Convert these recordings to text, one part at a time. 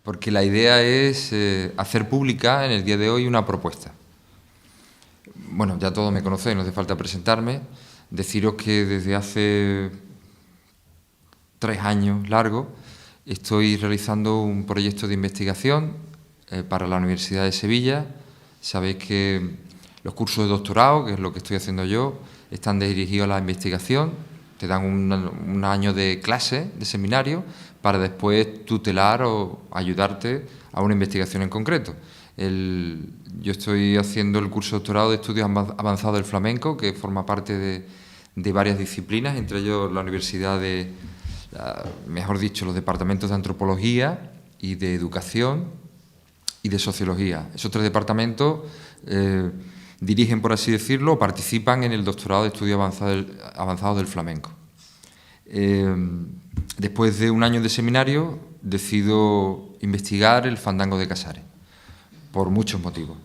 porque la idea es hacer pública en el día de hoy una propuesta. Bueno, ya todos me conocéis, no hace falta presentarme. Deciros que desde hace 3 años largos estoy realizando un proyecto de investigación para la Universidad de Sevilla. Sabéis que los cursos de doctorado, que es lo que estoy haciendo yo, están dirigidos a la investigación. Te dan un año de clase, de seminario, para después tutelar o ayudarte a una investigación en concreto. Yo estoy haciendo el curso de doctorado de estudios avanzados del flamenco, que forma parte de varias disciplinas, entre ellos la Universidad de, mejor dicho, los departamentos de antropología y de educación y de sociología. Esos 3 departamentos dirigen, por así decirlo, o participan en el doctorado de estudios avanzados del flamenco. Después de un año de seminario, decido investigar el fandango de Casares, por muchos motivos.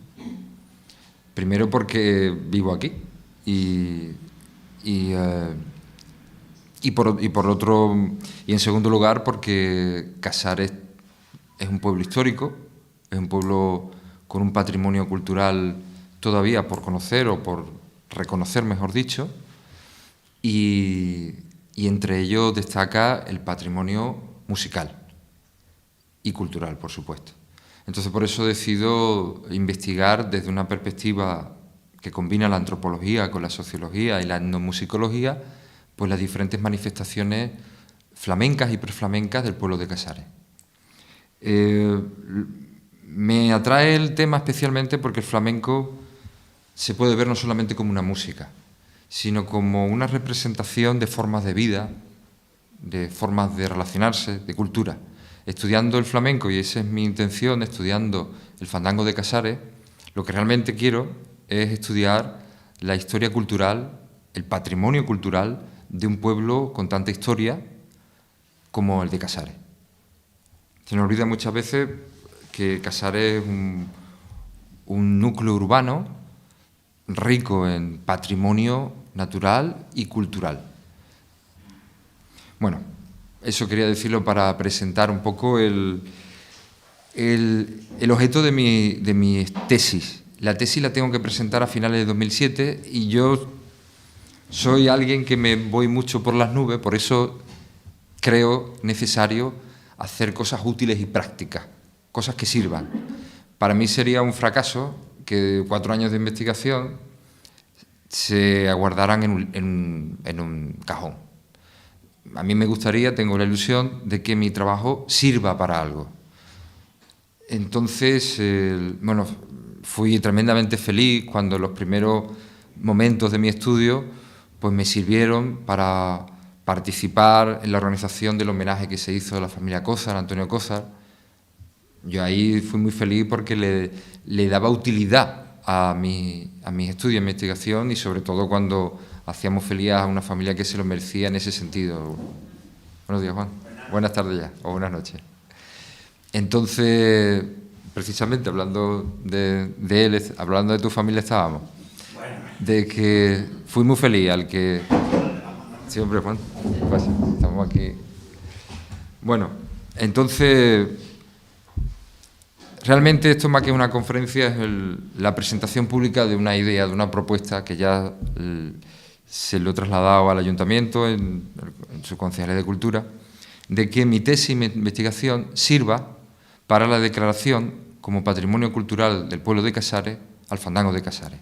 Primero porque vivo aquí y en segundo lugar porque Casares es un pueblo histórico, es un pueblo con un patrimonio cultural todavía por conocer o por reconocer, mejor dicho, y entre ellos destaca el patrimonio musical y cultural, por supuesto. Entonces, por eso decido investigar desde una perspectiva que combina la antropología con la sociología y la etnomusicología, pues las diferentes manifestaciones flamencas y preflamencas del pueblo de Casares. Me atrae el tema especialmente porque el flamenco se puede ver no solamente como una música, sino como una representación de formas de vida, de formas de relacionarse, de cultura. Estudiando el flamenco, y esa es mi intención, estudiando el fandango de Casares, lo que realmente quiero es estudiar la historia cultural, el patrimonio cultural de un pueblo con tanta historia como el de Casares. Se nos olvida muchas veces que Casares es un núcleo urbano rico en patrimonio natural y cultural. Bueno, eso quería decirlo para presentar un poco el objeto de mi tesis. La tesis la tengo que presentar a finales de 2007 y yo soy alguien que me voy mucho por las nubes, por eso creo necesario hacer cosas útiles y prácticas, cosas que sirvan. Para mí sería un fracaso que 4 años de investigación se aguardaran en un cajón. A mí me gustaría, tengo la ilusión de que mi trabajo sirva para algo. Entonces, bueno, fui tremendamente feliz cuando los primeros momentos de mi estudio pues me sirvieron para participar en la organización del homenaje que se hizo a la familia Cózar, Antonio Cózar. Yo ahí fui muy feliz porque le daba utilidad a mis estudios de investigación y sobre todo cuando hacíamos feliz a una familia que se lo merecía en ese sentido. Buenos días, Juan. Buenas tardes ya, o buenas noches. Entonces, precisamente hablando de él, hablando de tu familia estábamos, de que fui muy feliz al que... Sí, hombre, Juan, ¿qué pasa? Estamos aquí. Bueno, entonces... Realmente esto más que una conferencia es la presentación pública de una idea, de una propuesta que ya se lo he trasladado al ayuntamiento en su concejalía de Cultura, de que mi tesis y mi investigación sirva para la declaración como patrimonio cultural del pueblo de Casares al fandango de Casares.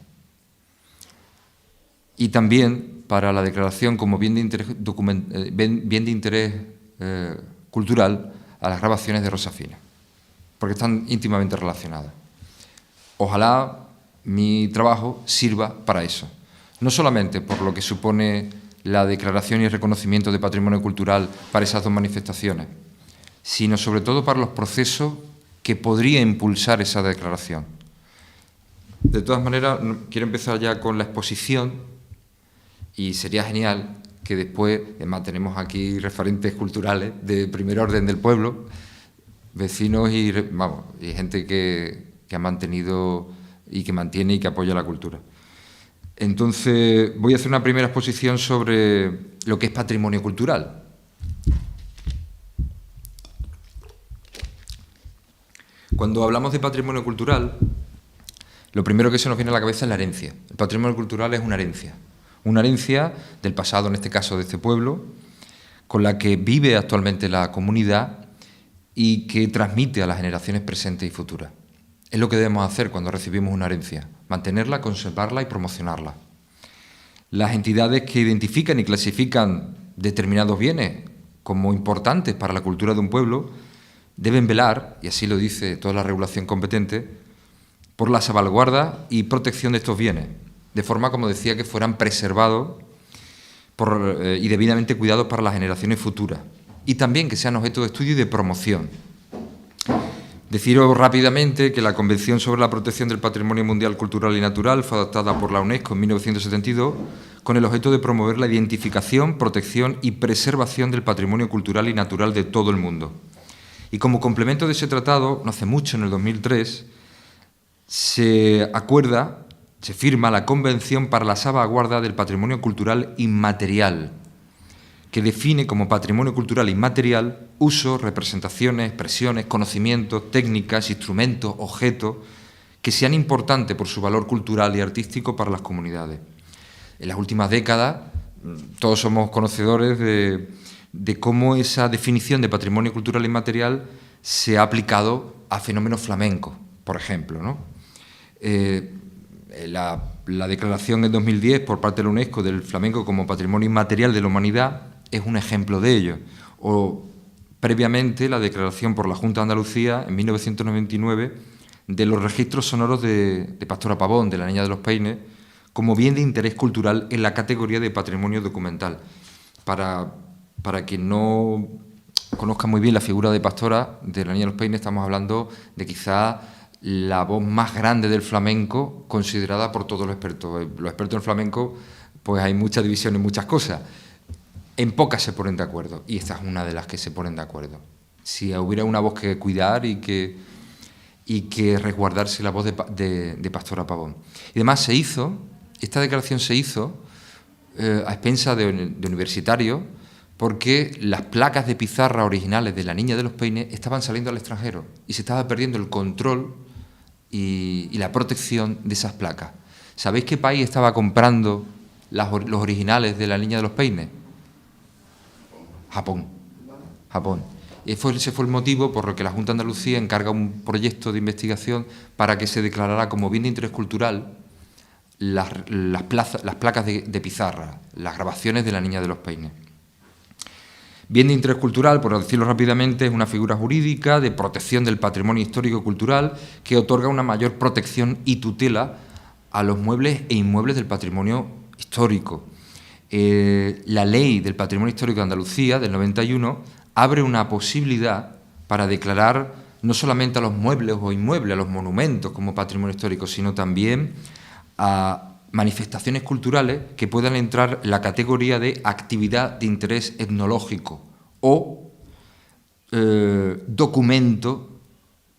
Y también para la declaración como bien de interés cultural a las grabaciones de Rosa Fina, porque están íntimamente relacionadas. Ojalá mi trabajo sirva para eso, no solamente por lo que supone la declaración y el reconocimiento de patrimonio cultural para esas 2 manifestaciones, sino sobre todo para los procesos que podría impulsar esa declaración. De todas maneras, quiero empezar ya con la exposición y sería genial que después, además tenemos aquí referentes culturales de primer orden del pueblo, vecinos y gente que ha mantenido y que mantiene y que apoya la cultura. Entonces, voy a hacer una primera exposición sobre lo que es patrimonio cultural. Cuando hablamos de patrimonio cultural, lo primero que se nos viene a la cabeza es la herencia. El patrimonio cultural es una herencia del pasado, en este caso de este pueblo, con la que vive actualmente la comunidad y que transmite a las generaciones presentes y futuras. Es lo que debemos hacer cuando recibimos una herencia, mantenerla, conservarla y promocionarla. Las entidades que identifican y clasifican determinados bienes como importantes para la cultura de un pueblo deben velar, y así lo dice toda la regulación competente, por la salvaguarda y protección de estos bienes, de forma, como decía, que fueran preservados y debidamente cuidados para las generaciones futuras, y también que sean objeto de estudio y de promoción. Deciros rápidamente que la Convención sobre la Protección del Patrimonio Mundial Cultural y Natural fue adoptada por la UNESCO en 1972 con el objeto de promover la identificación, protección y preservación del patrimonio cultural y natural de todo el mundo. Y como complemento de ese tratado, no hace mucho, en el 2003, se firma la Convención para la Salvaguarda del Patrimonio Cultural Inmaterial, que define como patrimonio cultural inmaterial usos, representaciones, expresiones, conocimientos, técnicas, instrumentos, objetos que sean importantes por su valor cultural y artístico para las comunidades. En las últimas décadas, todos somos conocedores de cómo esa definición de patrimonio cultural inmaterial se ha aplicado a fenómenos flamencos, por ejemplo, ¿no? La declaración en 2010 por parte de la UNESCO del flamenco como patrimonio inmaterial de la humanidad es un ejemplo de ello. O previamente la declaración por la Junta de Andalucía en 1999 de los registros sonoros de Pastora Pavón, de la Niña de los Peines, como bien de interés cultural en la categoría de patrimonio documental. Para quien no conozca muy bien la figura de Pastora, de la Niña de los Peines, estamos hablando de quizá la voz más grande del flamenco considerada por todos los expertos. Los expertos en flamenco, pues hay mucha división en muchas cosas. En pocas se ponen de acuerdo, y esta es una de las que se ponen de acuerdo. Si hubiera una voz que cuidar y que resguardarse, la voz de Pastora Pavón. Y además esta declaración se hizo a expensas de universitarios, porque las placas de pizarra originales de la Niña de los Peines estaban saliendo al extranjero y se estaba perdiendo el control y la protección de esas placas. ¿Sabéis qué país estaba comprando los originales de la Niña de los Peines? Japón. Ese fue el motivo por el que la Junta de Andalucía encarga un proyecto de investigación para que se declarara como bien de interés cultural las placas de pizarra, las grabaciones de la Niña de los Peines. Bien de interés cultural, por decirlo rápidamente, es una figura jurídica de protección del patrimonio histórico y cultural que otorga una mayor protección y tutela a los muebles e inmuebles del patrimonio histórico. La Ley del Patrimonio Histórico de Andalucía, del 91, abre una posibilidad para declarar no solamente a los muebles o inmuebles, a los monumentos como patrimonio histórico, sino también a manifestaciones culturales que puedan entrar en la categoría de actividad de interés etnológico o documento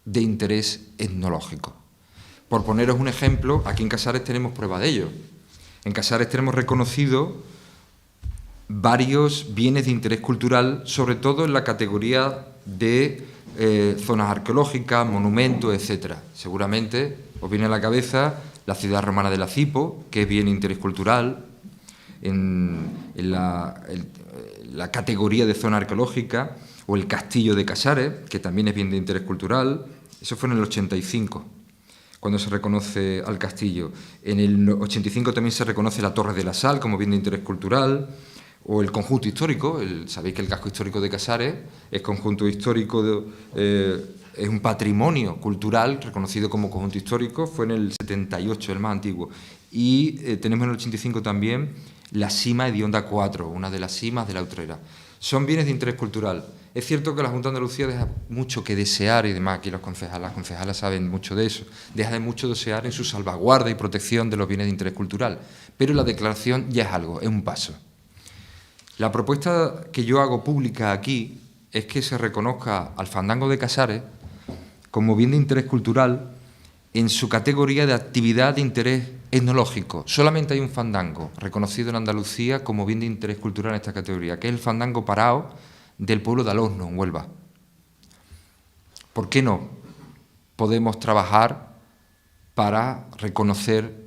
de interés etnológico. Por poneros un ejemplo, aquí en Casares tenemos prueba de ello. En Casares tenemos reconocido varios bienes de interés cultural, sobre todo en la categoría de zonas arqueológicas, monumentos, etcétera. Seguramente os viene a la cabeza la ciudad romana de Lacipo, que es bien de interés cultural, en la categoría de zona arqueológica, o el castillo de Casares, que también es bien de interés cultural. Eso fue en el 85, cuando se reconoce al castillo. En el 85 también se reconoce la Torre de la Sal como bien de interés cultural, o el conjunto histórico. Sabéis que el casco histórico de Casares es conjunto histórico, es un patrimonio cultural reconocido como conjunto histórico, fue en el 78, el más antiguo. Y tenemos en el 85 también la Sima Hedionda 4, una de las cimas de la Utrera. Son bienes de interés cultural. Es cierto que la Junta de Andalucía deja mucho que desear, y demás, aquí las concejalas saben mucho de eso, deja de mucho desear en su salvaguarda y protección de los bienes de interés cultural, pero la declaración ya es algo, es un paso. La propuesta que yo hago pública aquí es que se reconozca al fandango de Casares como bien de interés cultural en su categoría de actividad de interés etnológico. Solamente hay un fandango reconocido en Andalucía como bien de interés cultural en esta categoría, que es el fandango parao del pueblo de Alosno, en Huelva. ¿Por qué no? podemos trabajar para reconocer,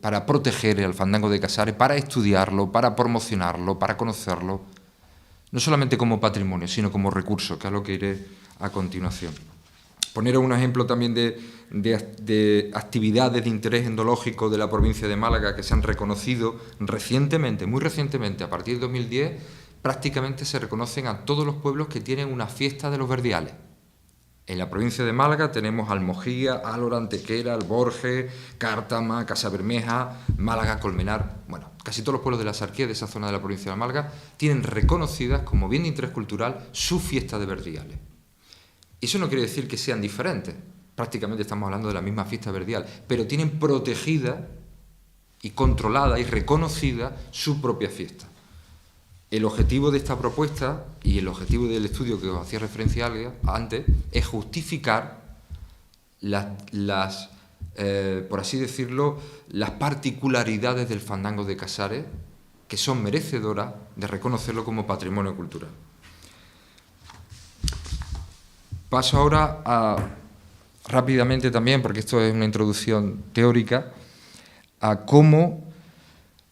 para proteger el fandango de Casares, para estudiarlo, para promocionarlo, para conocerlo, no solamente como patrimonio, sino como recurso, que es lo que iré a continuación. Poner un ejemplo también de actividades de interés endológico de la provincia de Málaga que se han reconocido recientemente, muy recientemente, a partir de 2010, prácticamente se reconocen a todos los pueblos que tienen una fiesta de los verdiales. En la provincia de Málaga tenemos Almojía, Álora, Antequera, Alborge, Cártama, Casabermeja, Málaga, Colmenar. Bueno, casi todos los pueblos de la Sarquía de esa zona de la provincia de Málaga tienen reconocidas como bien de interés cultural su fiesta de verdiales. Eso no quiere decir que sean diferentes, prácticamente estamos hablando de la misma fiesta verdial, pero tienen protegida y controlada y reconocida su propia fiesta. El objetivo de esta propuesta y el objetivo del estudio que os hacía referencia antes es justificar por así decirlo, las particularidades del fandango de Casares que son merecedoras de reconocerlo como patrimonio cultural. Paso ahora rápidamente también, porque esto es una introducción teórica, a cómo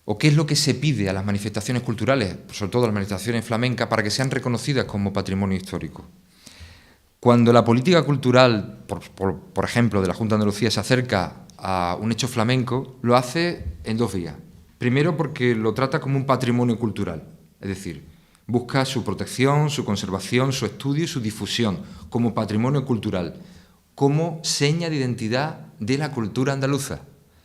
o qué es lo que se pide a las manifestaciones culturales, sobre todo a las manifestaciones flamencas, para que sean reconocidas como patrimonio histórico. Cuando la política cultural, por ejemplo, de la Junta de Andalucía se acerca a un hecho flamenco, lo hace en dos vías. Primero, porque lo trata como un patrimonio cultural, es decir, busca su protección, su conservación, su estudio y su difusión como patrimonio cultural, como seña de identidad de la cultura andaluza.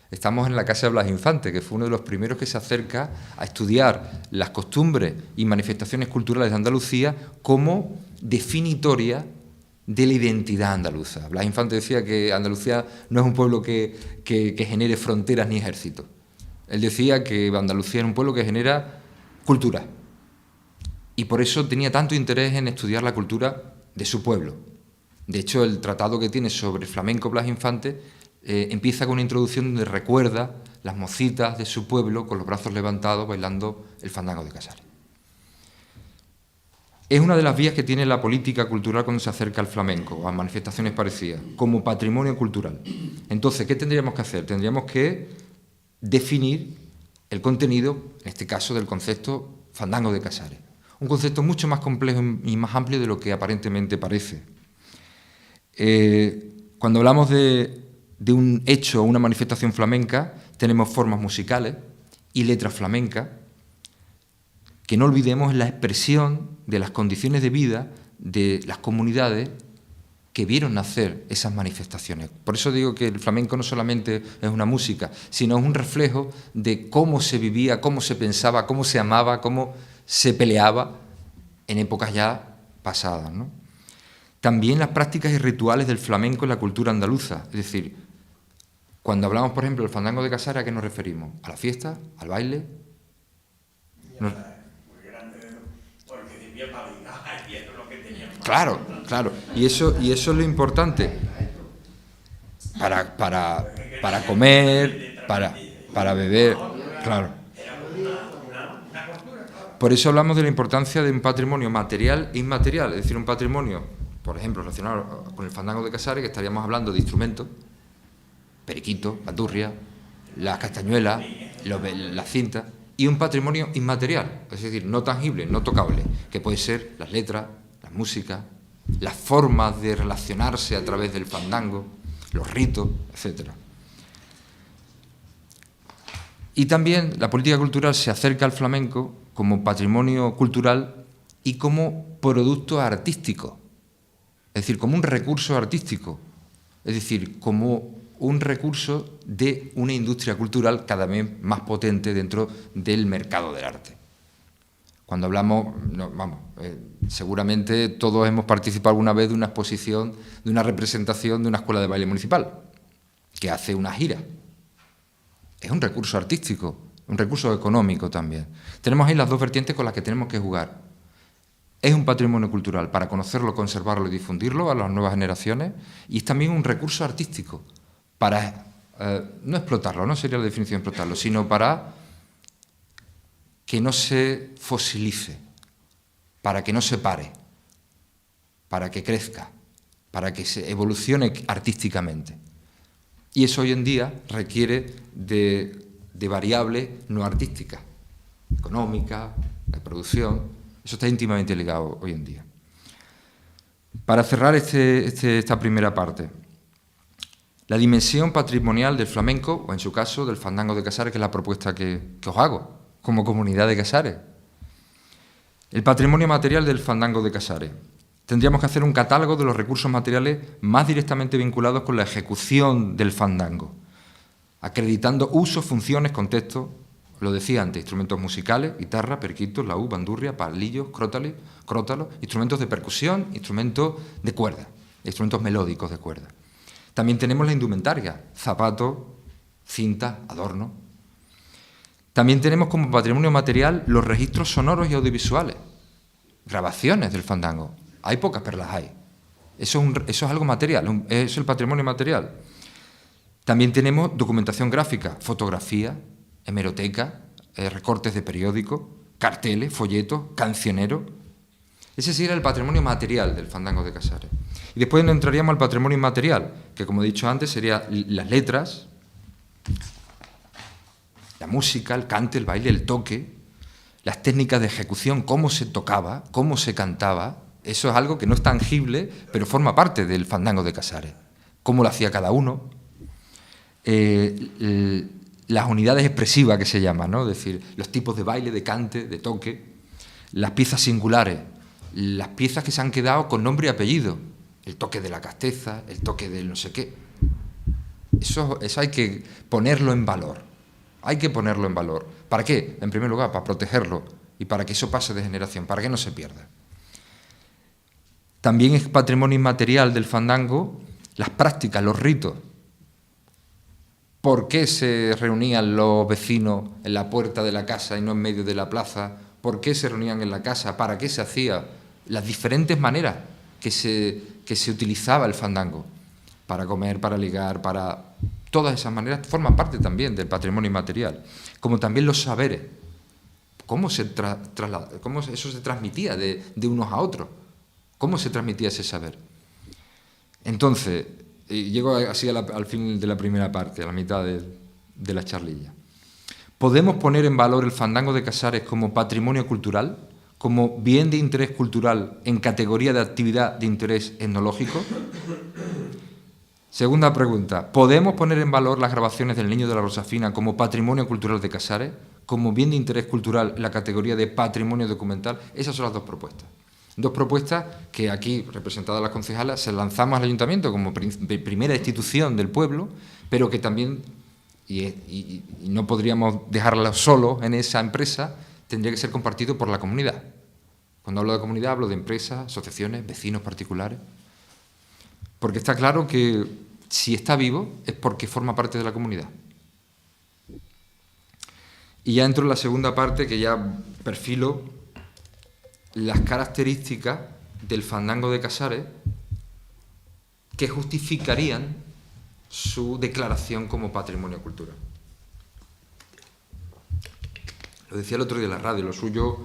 Estamos en la Casa de Blas Infante, que fue uno de los primeros que se acerca a estudiar las costumbres y manifestaciones culturales de Andalucía como definitoria de la identidad andaluza. Blas Infante decía que Andalucía no es un pueblo que genere fronteras ni ejércitos. Él decía que Andalucía era un pueblo que genera cultura. Y por eso tenía tanto interés en estudiar la cultura de su pueblo. De hecho, el tratado que tiene sobre flamenco Blas Infante empieza con una introducción donde recuerda las mocitas de su pueblo con los brazos levantados bailando el fandango de Casares. Es una de las vías que tiene la política cultural cuando se acerca al flamenco o a manifestaciones parecidas, como patrimonio cultural. Entonces, ¿qué tendríamos que hacer? Tendríamos que definir el contenido, en este caso del concepto fandango de Casares. Un concepto mucho más complejo y más amplio de lo que aparentemente parece. Cuando hablamos de un hecho o una manifestación flamenca, tenemos formas musicales y letras flamencas, que no olvidemos la expresión de las condiciones de vida de las comunidades que vieron nacer esas manifestaciones. Por eso digo que el flamenco no solamente es una música, sino es un reflejo de cómo se vivía, cómo se pensaba, cómo se amaba, cómo se peleaba en épocas ya pasadas, ¿no? También las prácticas y rituales del flamenco en la cultura andaluza. Es decir, cuando hablamos, por ejemplo, del fandango de Casares, ¿a qué nos referimos? ¿A la fiesta? ¿Al baile? Claro, claro. Y eso es lo importante. Para comer, para beber, claro. Por eso hablamos de la importancia de un patrimonio material e inmaterial, es decir, un patrimonio, por ejemplo, relacionado con el fandango de Casares, que estaríamos hablando de instrumentos, periquito, bandurria, las castañuelas, las cintas, y un patrimonio inmaterial, es decir, no tangible, no tocable, que puede ser las letras, la música, las formas de relacionarse a través del fandango, los ritos, etc. Y también la política cultural se acerca al flamenco como patrimonio cultural y como producto artístico, es decir, como un recurso artístico, es decir, como un recurso de una industria cultural cada vez más potente dentro del mercado del arte. Cuando hablamos, seguramente todos hemos participado alguna vez de una exposición, de una representación de una escuela de baile municipal, que hace una gira. Es un recurso artístico, un recurso económico también. Tenemos ahí las dos vertientes con las que tenemos que jugar. Es un patrimonio cultural para conocerlo, conservarlo y difundirlo a las nuevas generaciones, y es también un recurso artístico para no explotarlo, no sería la definición de explotarlo, sino para que no se fosilice, para que no se pare, para que crezca, para que se evolucione artísticamente. Y eso hoy en día requiere de variables no artísticas, económicas, de producción. Eso está íntimamente ligado hoy en día. Para cerrar esta primera parte, la dimensión patrimonial del flamenco, o en su caso del fandango de Casares, que es la propuesta que os hago como comunidad de Casares. El patrimonio material del fandango de Casares. Tendríamos que hacer un catálogo de los recursos materiales más directamente vinculados con la ejecución del fandango, acreditando usos, funciones, contextos, lo decía antes, instrumentos musicales, guitarra, periquitos, laúd, bandurria, palillos, crótalos, instrumentos de percusión, instrumentos de cuerda, instrumentos melódicos de cuerda. También tenemos la indumentaria, zapatos, cintas, adornos. También tenemos como patrimonio material los registros sonoros y audiovisuales, grabaciones del fandango. Hay pocas, pero las hay. Eso es algo material, eso es el patrimonio material. También tenemos documentación gráfica, fotografía, hemeroteca, recortes de periódicos, carteles, folletos, cancioneros. Ese sería el patrimonio material del fandango de Casares. Y después entraríamos al patrimonio inmaterial, que como he dicho antes serían las letras, la música, el cante, el baile, el toque, las técnicas de ejecución, cómo se tocaba, cómo se cantaba. Eso es algo que no es tangible, pero forma parte del fandango de Casares. Cómo lo hacía cada uno. Las unidades expresivas que se llaman, ¿no? Es decir, los tipos de baile, de cante, de toque, las piezas singulares, las piezas que se han quedado con nombre y apellido, el toque de la casteza, el toque del no sé qué. Eso hay que ponerlo en valor. Hay que ponerlo en valor. ¿Para qué? En primer lugar, para protegerlo y para que eso pase de generación, para que no se pierda. También es patrimonio inmaterial del fandango las prácticas, los ritos. ¿Por qué se reunían los vecinos en la puerta de la casa y no en medio de la plaza? ¿Por qué se reunían en la casa? ¿Para qué se hacía? Las diferentes maneras que se utilizaba el fandango. Para comer, para ligar, para... Todas esas maneras forman parte también del patrimonio inmaterial. Como también los saberes. ¿Cómo eso se transmitía de unos a otros? ¿Cómo se transmitía ese saber? Entonces... llego así al fin de la primera parte, a la mitad de la charlilla. ¿Podemos poner en valor el fandango de Casares como patrimonio cultural, como bien de interés cultural en categoría de actividad de interés etnológico? Segunda pregunta, ¿podemos poner en valor las grabaciones del Niño de la Rosafina como patrimonio cultural de Casares, como bien de interés cultural en la categoría de patrimonio documental? Esas son las dos propuestas. Dos propuestas que aquí, representadas las concejalas, se lanzamos al ayuntamiento como primera institución del pueblo, pero que también, y no podríamos dejarla solo en esa empresa, tendría que ser compartido por la comunidad. Cuando hablo de comunidad hablo de empresas, asociaciones, vecinos particulares, porque está claro que si está vivo es porque forma parte de la comunidad. Y ya entro en la segunda parte, que ya perfilo las características del fandango de Casares que justificarían su declaración como patrimonio cultural. Lo decía el otro día en la radio, lo suyo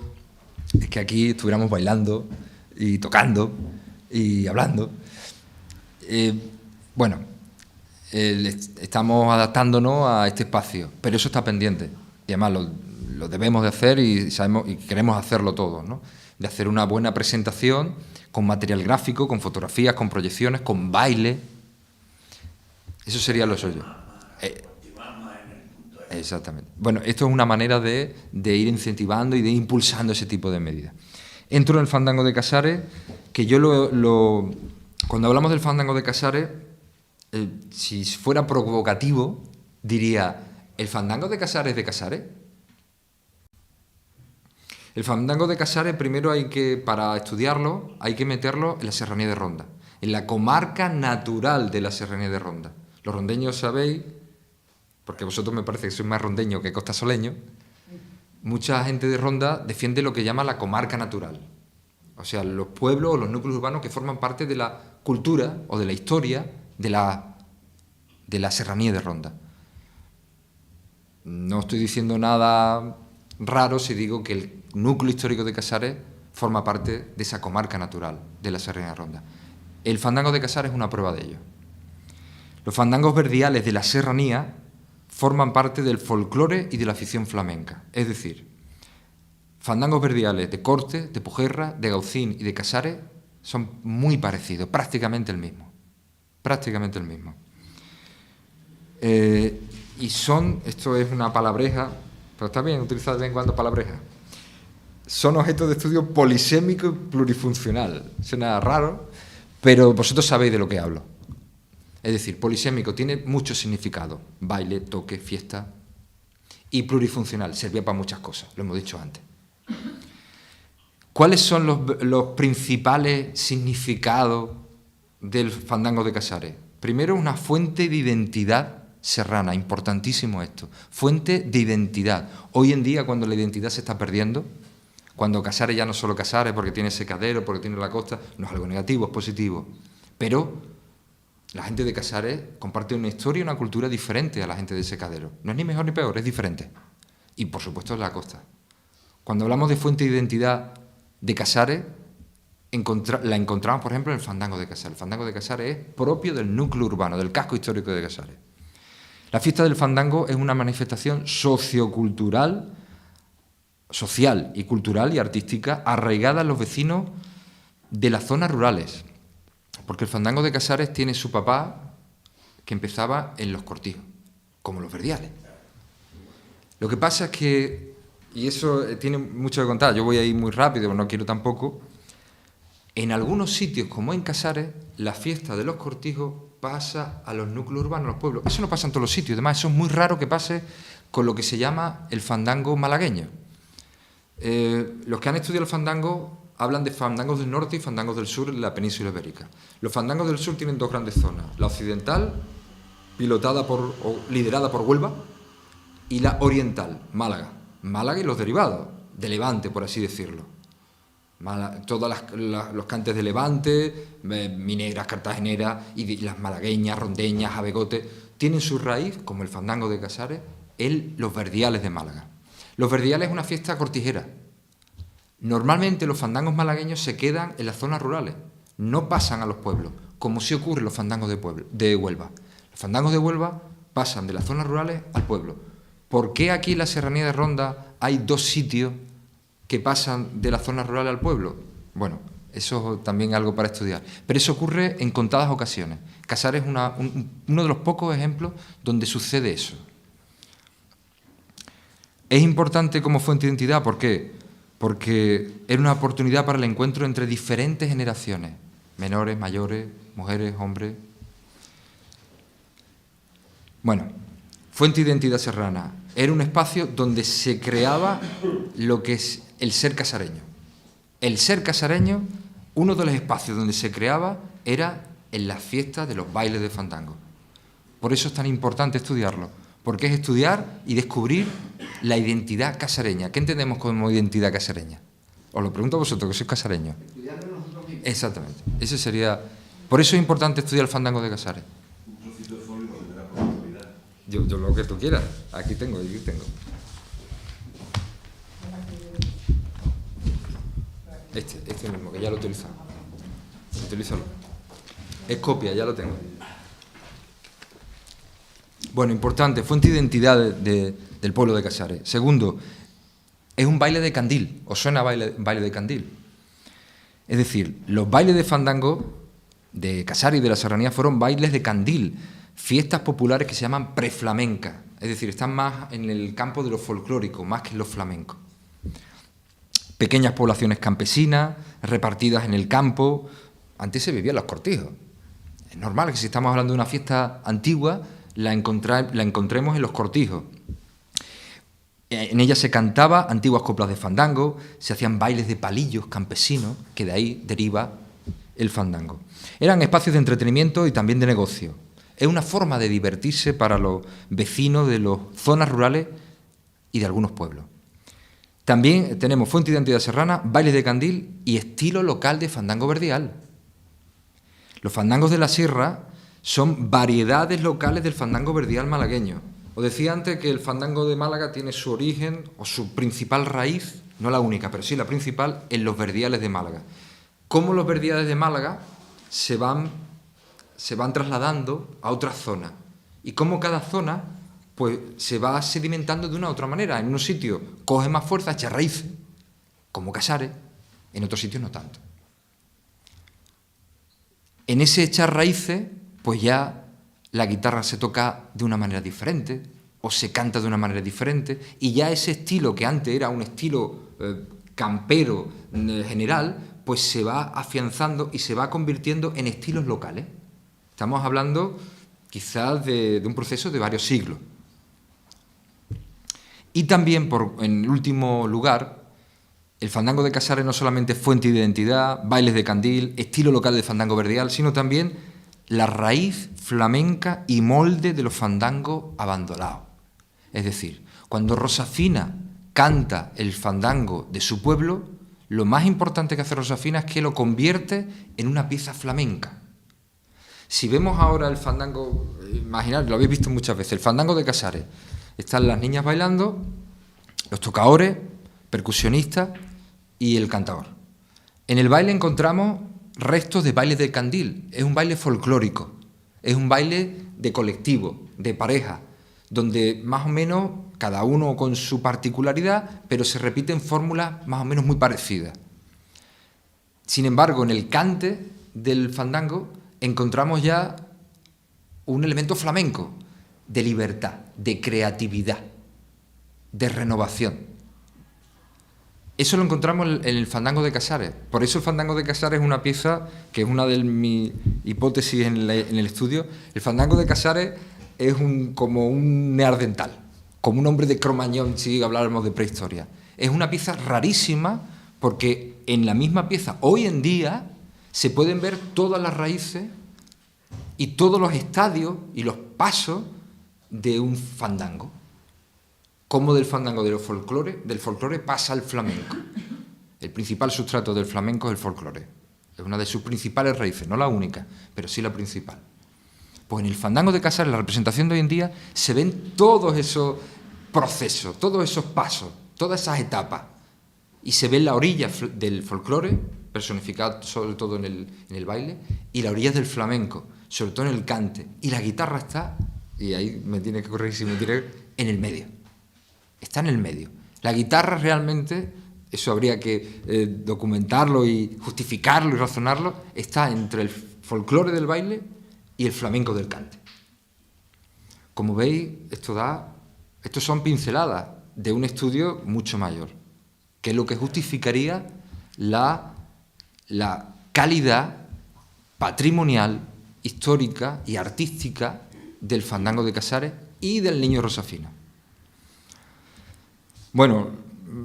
es que aquí estuviéramos bailando y tocando y hablando. Estamos adaptándonos a este espacio, pero eso está pendiente. Y además lo debemos de hacer y sabemos y queremos hacerlo todos, ¿no? De hacer una buena presentación con material gráfico, con fotografías, con proyecciones, con baile. Eso sería lo suyo. Exactamente. Bueno, esto es una manera de ir incentivando y de ir impulsando ese tipo de medidas. Entro en el fandango de Casares, que yo cuando hablamos del fandango de Casares, si fuera provocativo, diría, ¿el fandango de Casares es de Casares? El fandango de Casares, primero para estudiarlo, hay que meterlo en la Serranía de Ronda, en la comarca natural de la Serranía de Ronda. Los rondeños sabéis, porque vosotros me parece que sois más rondeños que costasoleños, mucha gente de Ronda defiende lo que llama la comarca natural. O sea, los pueblos o los núcleos urbanos que forman parte de la cultura o de la historia de la Serranía de Ronda. No estoy diciendo nada raro si digo que el núcleo histórico de Casares forma parte de esa comarca natural de la Serranía de Ronda. El fandango de Casares es una prueba de ello. Los fandangos verdiales de la serranía forman parte del folclore y de la afición flamenca. Es decir, fandangos verdiales de Corte, de Pujerra, de Gaucín y de Casares son muy parecidos, prácticamente el mismo. Prácticamente el mismo. Y son, esto es una palabreja, pero está bien utilizar de vez en cuando palabreja, son objetos de estudio polisémico y plurifuncional. Suena raro, pero vosotros sabéis de lo que hablo. Es decir, polisémico tiene mucho significado, baile, toque, fiesta, y plurifuncional, servía para muchas cosas, lo hemos dicho antes. ¿Cuáles son los principales significados del fandango de Casares? Primero, una fuente de identidad serrana, importantísimo esto, fuente de identidad. Hoy en día, cuando la identidad se está perdiendo, cuando Casares ya no es solo Casares porque tiene secadero, porque tiene la costa, no es algo negativo, es positivo, pero la gente de Casares comparte una historia y una cultura diferente a la gente de secadero. No es ni mejor ni peor, es diferente. Y, por supuesto, es la costa. Cuando hablamos de fuente de identidad de Casares, la encontramos, por ejemplo, en el fandango de Casares. El fandango de Casares es propio del núcleo urbano, del casco histórico de Casares. La fiesta del fandango es una manifestación sociocultural, social y cultural y artística arraigada en los vecinos de las zonas rurales. Porque el fandango de Casares tiene su papá que empezaba en los cortijos, como los verdiales. Lo que pasa es que, y eso tiene mucho que contar, yo voy a ir muy rápido, pero no quiero tampoco, en algunos sitios, como en Casares, la fiesta de los cortijos pasa a los núcleos urbanos, a los pueblos. Eso no pasa en todos los sitios, además eso es muy raro que pase con lo que se llama el fandango malagueño. Los que han estudiado el fandango hablan de fandangos del norte y fandangos del sur de la península ibérica. Los fandangos del sur tienen dos grandes zonas, la occidental, pilotada o liderada por Huelva, y la oriental, Málaga. Málaga y los derivados, de Levante, por así decirlo. Todos los cantes de Levante, mineras, cartageneras, y las malagueñas, rondeñas, abegotes, tienen su raíz, como el fandango de Casares, en los verdiales de Málaga. Los verdiales es una fiesta cortijera. Normalmente los fandangos malagueños se quedan en las zonas rurales, no pasan a los pueblos, como sí ocurre en los fandangos de Huelva. Los fandangos de Huelva pasan de las zonas rurales al pueblo. ¿Por qué aquí en la Serranía de Ronda hay dos sitios que pasan de las zonas rurales al pueblo? Bueno, eso también es algo para estudiar. Pero eso ocurre en contadas ocasiones. Casares es uno de los pocos ejemplos donde sucede eso. Es importante como fuente de identidad, ¿por qué? Porque era una oportunidad para el encuentro entre diferentes generaciones, menores, mayores, mujeres, hombres. Bueno, fuente de identidad serrana. Era un espacio donde se creaba lo que es el ser casareño. El ser casareño, uno de los espacios donde se creaba era en las fiestas de los bailes de fandango. Por eso es tan importante estudiarlo, porque es estudiar y descubrir la identidad casareña. ¿Qué entendemos como identidad casareña? Os lo pregunto a vosotros, que sois casareños. Estudiarlo nosotros mismos. Exactamente. Ese sería. Por eso es importante estudiar el fandango de Casares. Un trocito de folio de la posibilidad. Yo lo que tú quieras. Aquí tengo. Este mismo, que ya lo he utilizado. Utilízalo. Es copia, ya lo tengo. Bueno, importante, fuente de identidad del pueblo de Casares. Segundo, es un baile de candil. ¿Os suena baile de candil? Es decir, los bailes de fandango de Casares y de la Serranía fueron bailes de candil, fiestas populares que se llaman preflamencas. Es decir, están más en el campo de lo folclórico, más que en lo flamenco. Pequeñas poblaciones campesinas, repartidas en el campo. Antes se vivía en los cortijos. Es normal que si estamos hablando de una fiesta antigua, la encontremos en los cortijos. En ella se cantaba antiguas coplas de fandango, se hacían bailes de palillos campesinos, que de ahí deriva el fandango. Eran espacios de entretenimiento y también de negocio. Es una forma de divertirse para los vecinos de las zonas rurales y de algunos pueblos. También tenemos fuente de identidad serrana, bailes de candil y estilo local de fandango verdial. Los fandangos de la sierra son variedades locales del fandango verdial malagueño. Os decía antes que el fandango de Málaga tiene su origen o su principal raíz, no la única, pero sí la principal, en los verdiales de Málaga. Como los verdiales de Málaga se van trasladando a otras zonas. Y como cada zona pues, se va sedimentando de una u otra manera. En un sitio coge más fuerza, echa raíces, como Casares, en otros sitios no tanto. En ese echar raíces, pues ya la guitarra se toca de una manera diferente o se canta de una manera diferente y ya ese estilo que antes era un estilo campero general, pues se va afianzando y se va convirtiendo en estilos locales. Estamos hablando quizás de un proceso de varios siglos. Y también, en último lugar, el fandango de Casares no solamente es fuente de identidad, bailes de candil, estilo local de fandango verdial, sino también la raíz flamenca y molde de los fandangos abandonados. Es decir, cuando Rosafina canta el fandango de su pueblo, lo más importante que hace Rosafina es que lo convierte en una pieza flamenca. Si vemos ahora el fandango, imaginad, lo habéis visto muchas veces, el fandango de Casares, están las niñas bailando, los tocadores, percusionistas y el cantador. En el baile encontramos restos de bailes de candil, es un baile folclórico, es un baile de colectivo, de pareja, donde más o menos cada uno con su particularidad, pero se repiten fórmulas más o menos muy parecidas. Sin embargo, en el cante del fandango encontramos ya un elemento flamenco de libertad, de creatividad, de renovación. Eso lo encontramos en el fandango de Casares. Por eso el fandango de Casares es una pieza que es una de mis hipótesis en el estudio. El fandango de Casares es como un neandertal, como un hombre de Cromañón, si habláramos de prehistoria. Es una pieza rarísima porque en la misma pieza, hoy en día, se pueden ver todas las raíces y todos los estadios y los pasos de un fandango. Cómo del fandango del folclore pasa al flamenco. El principal sustrato del flamenco es el folclore. Es una de sus principales raíces, no la única, pero sí la principal. Pues en el fandango de Casares, la representación de hoy en día, se ven todos esos procesos, todos esos pasos, todas esas etapas. Y se ve la orilla del folclore, personificada sobre todo en el baile, y la orilla del flamenco, sobre todo en el cante. Y la guitarra está, y ahí me tiene que corregir si me tiene, en el medio. Está en el medio. La guitarra realmente, eso habría que documentarlo y justificarlo y razonarlo, está entre el folclore del baile y el flamenco del cante. Como veis, esto son pinceladas de un estudio mucho mayor, que es lo que justificaría la calidad patrimonial, histórica y artística del fandango de Casares y del Niño Rosafina. Bueno,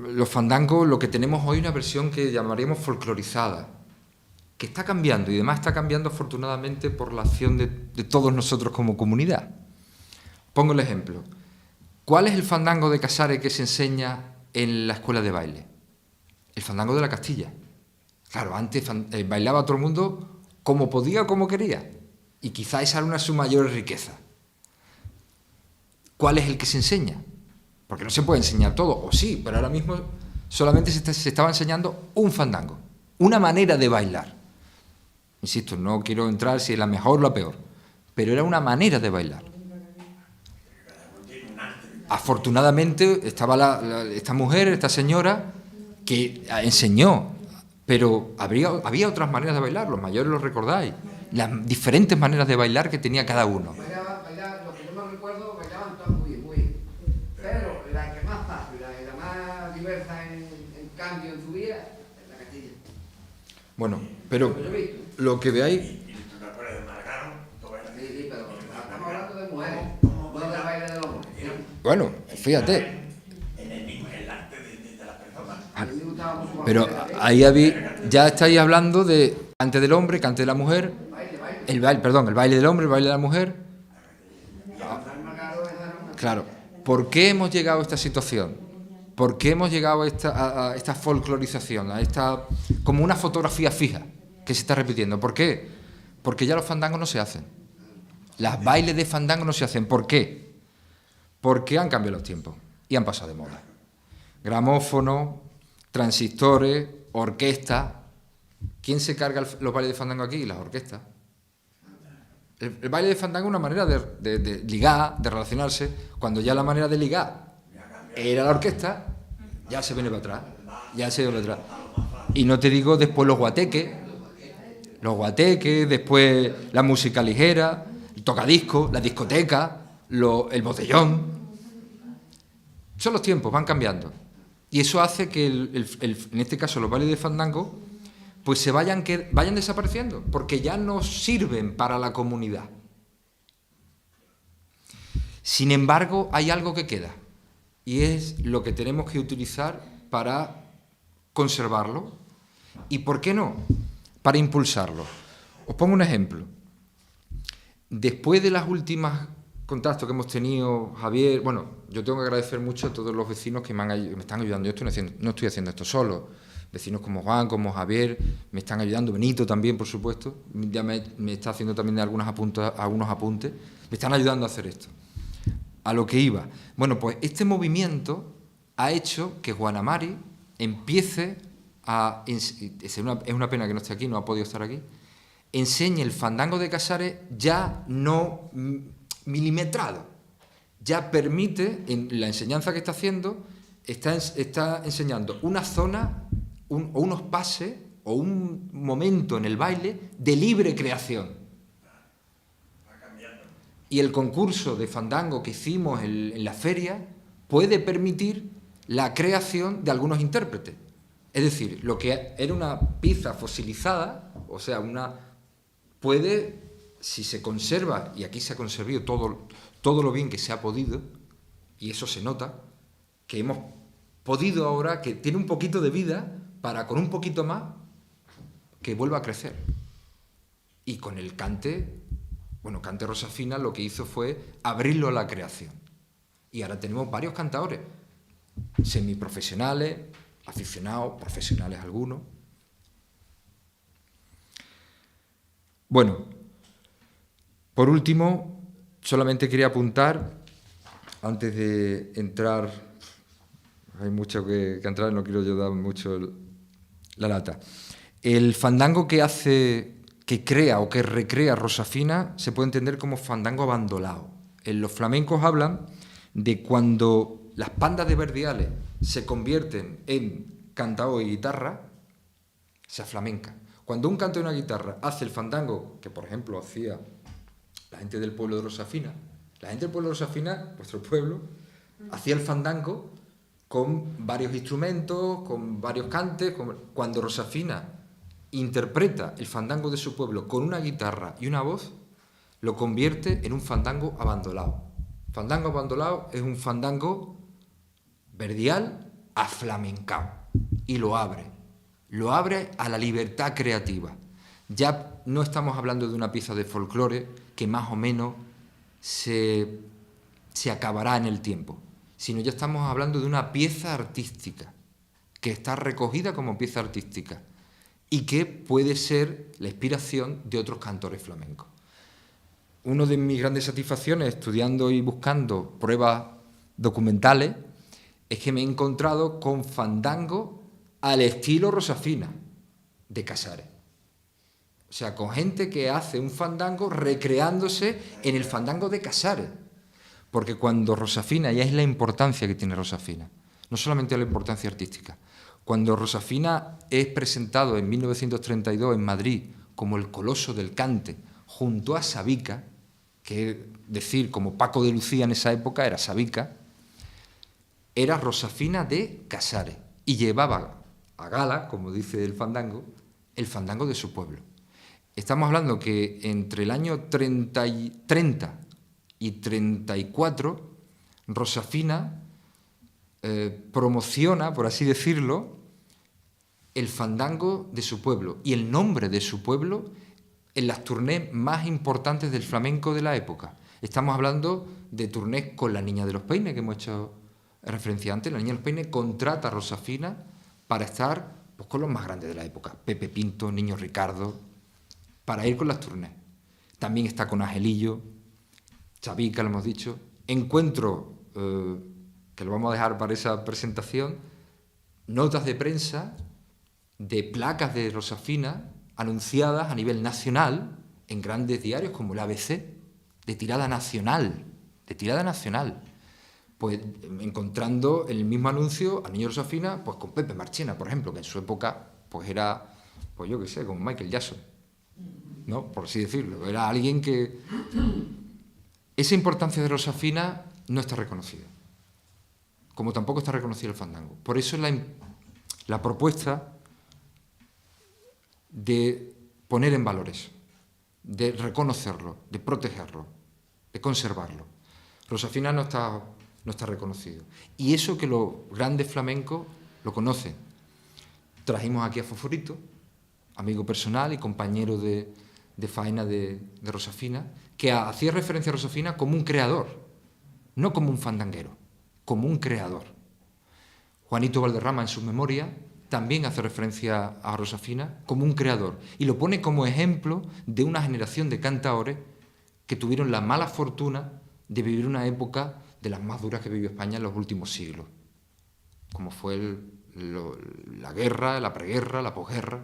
los fandangos, lo que tenemos hoy es una versión que llamaríamos folclorizada, que está cambiando y además está cambiando afortunadamente por la acción de todos nosotros como comunidad. Pongo el ejemplo. ¿Cuál es el fandango de Casares que se enseña en la escuela de baile? El fandango de la Castilla. Claro, antes bailaba todo el mundo como podía o como quería. Y quizá esa era una de sus mayores riquezas. ¿Cuál es el que se enseña? Porque no se puede enseñar todo, o sí, pero ahora mismo solamente se estaba enseñando un fandango, una manera de bailar. Insisto, no quiero entrar si es la mejor o la peor, pero era una manera de bailar. Afortunadamente estaba esta mujer, esta señora, que enseñó, pero había otras maneras de bailar, los mayores lo recordáis, las diferentes maneras de bailar que tenía cada uno. Bailar, lo que yo me recuerdo, bailaban todas muy bien. Pero la que más fácil, la más diversa en cambio en su vida, es la Castilla. Bueno, pero lo que veáis... Sí, pero estamos hablando de mujeres, no del baile del hombre. Bueno, fíjate. Pero ahí ya estáis hablando de cante del hombre, cante de la mujer, el baile del hombre, el baile de la mujer. Claro, ¿por qué hemos llegado a esta situación? ¿Por qué hemos llegado a esta folclorización, a esta como una fotografía fija que se está repitiendo? ¿Por qué? Porque ya los fandangos no se hacen. Las bailes de fandango no se hacen. ¿Por qué? Porque han cambiado los tiempos y han pasado de moda. Gramófono, transistores, orquesta. ¿Quién se carga los bailes de fandango aquí? Las orquestas. El baile de fandango es una manera de ligar, de relacionarse. Cuando ya la manera de ligar era la orquesta, ya se viene para atrás. Ya se viene para atrás. Y no te digo después los guateques, después la música ligera, el tocadiscos, la discoteca, el botellón. Son los tiempos, van cambiando. Y eso hace que, en este caso, los bailes de fandango, pues se vayan desapareciendo, porque ya no sirven para la comunidad. Sin embargo, hay algo que queda, y es lo que tenemos que utilizar para conservarlo, y ¿por qué no?, para impulsarlo. Os pongo un ejemplo. Después de las últimas contactos que hemos tenido, Javier, bueno, yo tengo que agradecer mucho a todos los vecinos que me están ayudando. Yo no estoy haciendo esto solo. Vecinos como Juan, como Javier, me están ayudando. Benito también, por supuesto. Ya me está haciendo también algunos apuntes. Me están ayudando a hacer esto. A lo que iba. Bueno, pues este movimiento ha hecho que Juana Mari empiece a... Es una pena que no esté aquí, no ha podido estar aquí. Enseñe el fandango de Casares ya no milimetrado. Ya permite, en la enseñanza que está haciendo, está enseñando una zona o unos pases o un momento en el baile de libre creación. Y el concurso de fandango que hicimos en la feria puede permitir la creación de algunos intérpretes. Es decir, lo que era una pieza fosilizada, o sea, puede, si se conserva, y aquí se ha conservado todo lo bien que se ha podido, y eso se nota, que hemos podido ahora, que tiene un poquito de vida, para con un poquito más, que vuelva a crecer. Y con el cante Rosafina lo que hizo fue abrirlo a la creación. Y ahora tenemos varios cantadores, semiprofesionales, aficionados, profesionales algunos. Bueno, por último, solamente quería apuntar, antes de entrar, hay mucho que entrar, no quiero yo dar mucho la lata. El fandango que crea o que recrea Rosafina se puede entender como fandango abandolado. Los flamencos hablan de cuando las pandas de verdiales se convierten en cantao y guitarra, se aflamenca. Cuando un canto y una guitarra hace el fandango, que por ejemplo hacía la gente del pueblo de Rosafina, vuestro pueblo, hacía el fandango con varios instrumentos, con varios cantes. Cuando Rosafina interpreta el fandango de su pueblo con una guitarra y una voz, lo convierte en un fandango abandolado. Fandango abandolado es un fandango verdial aflamencado, y lo abre a la libertad creativa. Ya no estamos hablando de una pieza de folclore que más o menos se acabará en el tiempo, sino ya estamos hablando de una pieza artística que está recogida como pieza artística y que puede ser la inspiración de otros cantores flamencos. Una de mis grandes satisfacciones estudiando y buscando pruebas documentales es que me he encontrado con fandango al estilo Rosafina de Casares. O sea, con gente que hace un fandango recreándose en el fandango de Casares. Porque cuando Rosafina, y es la importancia que tiene Rosafina, no solamente la importancia artística, cuando Rosafina es presentado en 1932 en Madrid como el coloso del cante junto a Sabica, que es decir, como Paco de Lucía en esa época era Sabica, era Rosafina de Casares y llevaba a gala, como dice el fandango de su pueblo. Estamos hablando que entre el año 30 y 34, Rosafina promociona, por así decirlo, el fandango de su pueblo y el nombre de su pueblo en las turnés más importantes del flamenco de la época. Estamos hablando de turnés con la Niña de los Peines, que hemos hecho referencia antes. La Niña de los Peines contrata a Rosafina para estar pues, con los más grandes de la época, Pepe Pinto, Niño Ricardo, para ir con las turnés. También está con Angelillo, Chavica, lo hemos dicho. Encuentro, que lo vamos a dejar para esa presentación, notas de prensa de placas de Rosafina anunciadas a nivel nacional en grandes diarios como el ABC, de tirada nacional, pues encontrando en el mismo anuncio al niño Rosafina pues con Pepe Marchena, por ejemplo, que en su época pues era, pues yo qué sé, como Michael Jackson, ¿no? Por así decirlo. Era alguien que... Esa importancia de Rosafina no está reconocida, como tampoco está reconocido el fandango. Por eso la propuesta de poner en valor eso, de reconocerlo, de protegerlo, de conservarlo. Rosafina no está reconocido. Y eso que los grandes flamencos lo conocen. Trajimos aquí a Fosforito, amigo personal y compañero de faena de Rosafina, que hacía referencia a Rosafina como un creador, no como un fandanguero, como un creador. Juanito Valderrama, en su memoria, también hace referencia a Rosafina como un creador y lo pone como ejemplo de una generación de cantaores que tuvieron la mala fortuna de vivir una época de las más duras que vivió España en los últimos siglos, como fue la guerra, la preguerra, la posguerra.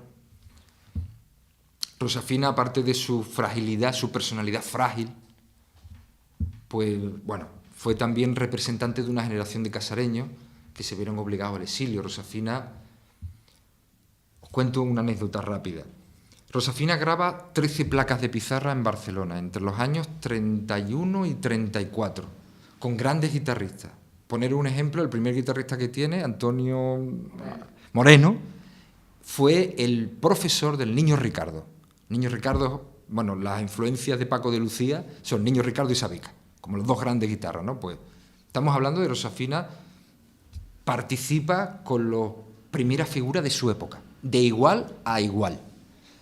Rosafina, aparte de su fragilidad, su personalidad frágil, pues bueno, fue también representante de una generación de casareños que se vieron obligados al exilio. Rosafina, os cuento una anécdota rápida. Rosafina graba 13 placas de pizarra en Barcelona entre los años 31 y 34, con grandes guitarristas. Poner un ejemplo, el primer guitarrista que tiene, Antonio Moreno, fue el profesor del Niño Ricardo. Niño Ricardo, bueno, las influencias de Paco de Lucía son Niño Ricardo y Sabica, como los dos grandes guitarras, ¿no? Pues estamos hablando de Rosafina, participa con las primeras figuras de su época, de igual a igual.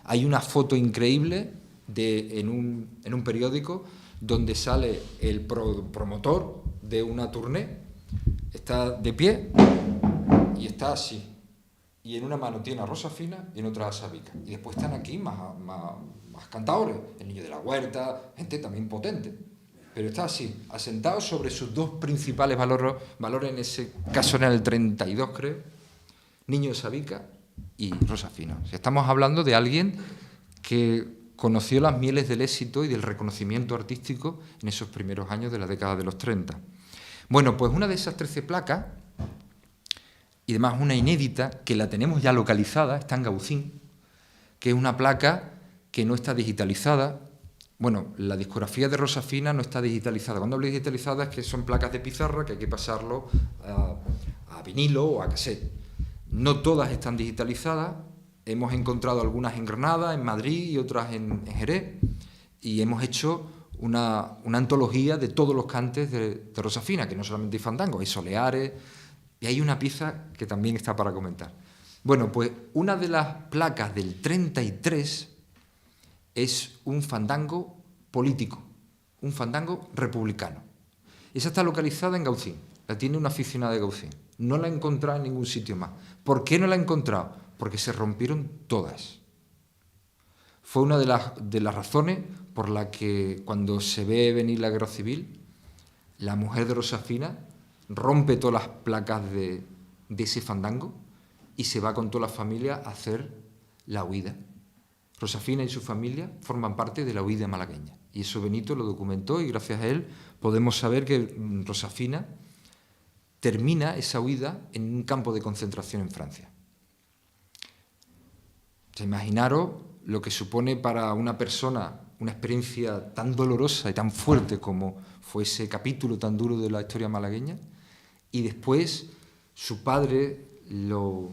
Hay una foto increíble en un periódico donde sale el promotor de una tournée, está de pie y está así. Y en una mano tiene a Rosafina y en otra a Sabica. Y después están aquí más cantadores, el Niño de la Huerta, gente también potente. Pero está así, asentado sobre sus dos principales valores, en ese caso en el 32 creo, Niño de Sabica y Rosafina. O sea, estamos hablando de alguien que conoció las mieles del éxito y del reconocimiento artístico en esos primeros años de la década de los 30. Bueno, pues una de esas 13 placas, y además una inédita, que la tenemos ya localizada, está en Gaucín, que es una placa que no está digitalizada. Bueno, la discografía de Rosafina no está digitalizada. Cuando hablo de digitalizada es que son placas de pizarra que hay que pasarlo a vinilo o a cassette. No todas están digitalizadas. Hemos encontrado algunas en Granada, en Madrid y otras en Jerez. Y hemos hecho una antología de todos los cantes de Rosafina, que no solamente hay fandango, hay soleares. Y hay una pieza que también está para comentar. Bueno, pues una de las placas del 33 es un fandango político, un fandango republicano. Esa está localizada en Gaucín, la tiene una aficionada de Gaucín. No la he encontrado en ningún sitio más. ¿Por qué no la he encontrado? Porque se rompieron todas. Fue una de las razones por la que cuando se ve venir la guerra civil, la mujer de Rosafina rompe todas las placas de ese fandango y se va con toda la familia a hacer la huida. Rosafina y su familia forman parte de la huida malagueña. Y eso Benito lo documentó y gracias a él podemos saber que Rosafina termina esa huida en un campo de concentración en Francia. O sea, imaginaros lo que supone para una persona una experiencia tan dolorosa y tan fuerte como fue ese capítulo tan duro de la historia malagueña, y después su padre lo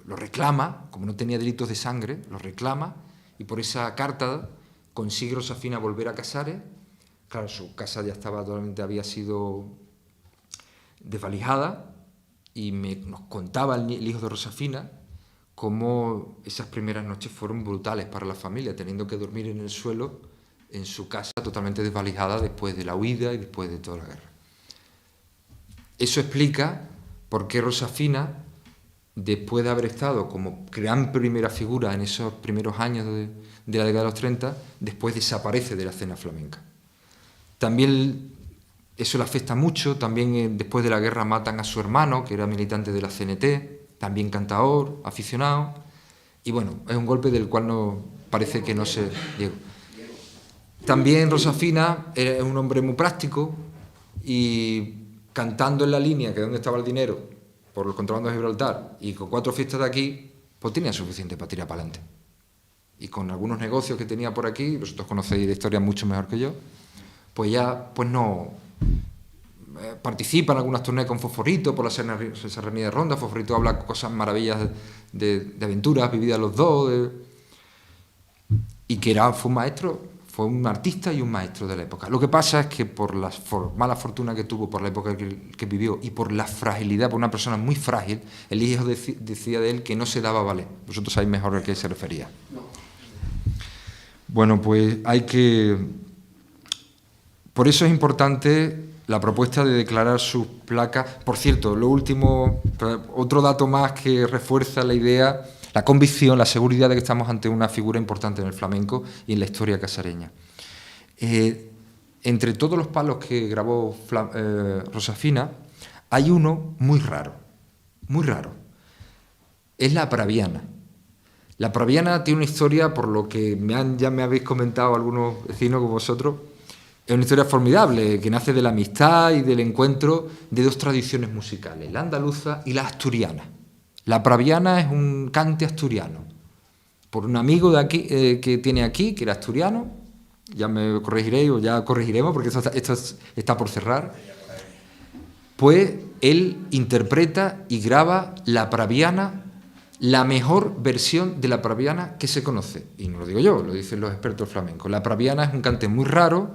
reclama, como no tenía delitos de sangre, lo reclama, y por esa carta consigue Rosafina volver a Casares. Claro, su casa ya estaba totalmente, había sido desvalijada, y nos contaba el hijo de Rosafina cómo esas primeras noches fueron brutales para la familia, teniendo que dormir en el suelo en su casa totalmente desvalijada después de la huida y después de toda la guerra. Eso explica por qué Rosafina, después de haber estado como gran primera figura en esos primeros años de la década de los 30, después desaparece de la escena flamenca. También eso le afecta mucho. También después de la guerra matan a su hermano, que era militante de la CNT, también cantaor, aficionado, Y bueno, es un golpe del cual no parece que no se... Diego. También Rosafina es un hombre muy práctico y cantando en la línea que dónde estaba el dinero por el contrabando de Gibraltar y con 4 fiestas de aquí, pues tenía suficiente para tirar para adelante. Y con algunos negocios que tenía por aquí, vosotros conocéis la historia mucho mejor que yo, pues ya pues no participa en algunas turneas con Fosforito por la Serranía de Ronda. Fosforito habla cosas maravillas de aventuras vividas los dos, y que fue un maestro, fue un artista y un maestro de la época. Lo que pasa es que por la mala fortuna que tuvo, por la época que vivió y por la fragilidad, por una persona muy frágil, el hijo decía de él que no se daba ballet. Vosotros sabéis mejor a qué se refería. Bueno, pues hay que... Por eso es importante la propuesta de declarar sus placas. Por cierto, lo último, otro dato más que refuerza la idea, la convicción, la seguridad de que estamos ante una figura importante en el flamenco y en la historia casareña. Entre todos los palos que grabó Rosafina, hay uno muy raro, muy raro. Es la praviana. La praviana tiene una historia, por lo que ya me habéis comentado algunos vecinos como vosotros, es una historia formidable, que nace de la amistad y del encuentro de 2 tradiciones musicales, la andaluza y la asturiana. La praviana es un cante asturiano, por un amigo de aquí que tiene aquí, que era asturiano, ya me corregiréis o ya corregiremos porque esto está por cerrar, pues él interpreta y graba la praviana, la mejor versión de la praviana que se conoce. Y no lo digo yo, lo dicen los expertos flamencos. La praviana es un cante muy raro,